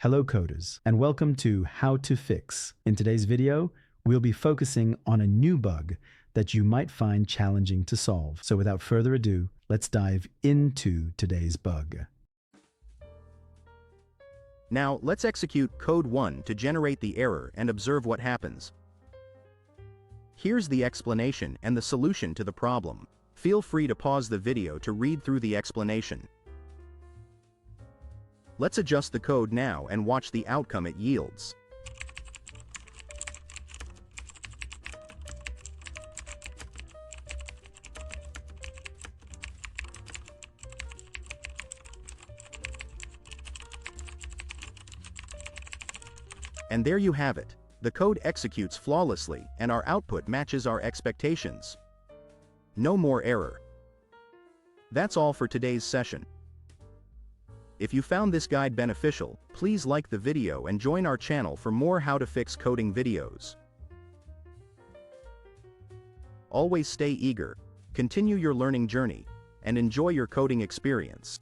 Hello coders, and welcome to How to Fix. In today's video, we'll be focusing on a new bug that you might find challenging to solve. So without further ado, let's dive into today's bug. Now, let's execute code 1 to generate the error and observe what happens. Here's the explanation and the solution to the problem. Feel free to pause the video to read through the explanation. Let's adjust the code now and watch the outcome it yields. And there you have it. The code executes flawlessly and our output matches our expectations. No more error. That's all for today's session. If you found this guide beneficial, please like the video and join our channel for more how to fix coding videos. Always stay eager, continue your learning journey, and enjoy your coding experience.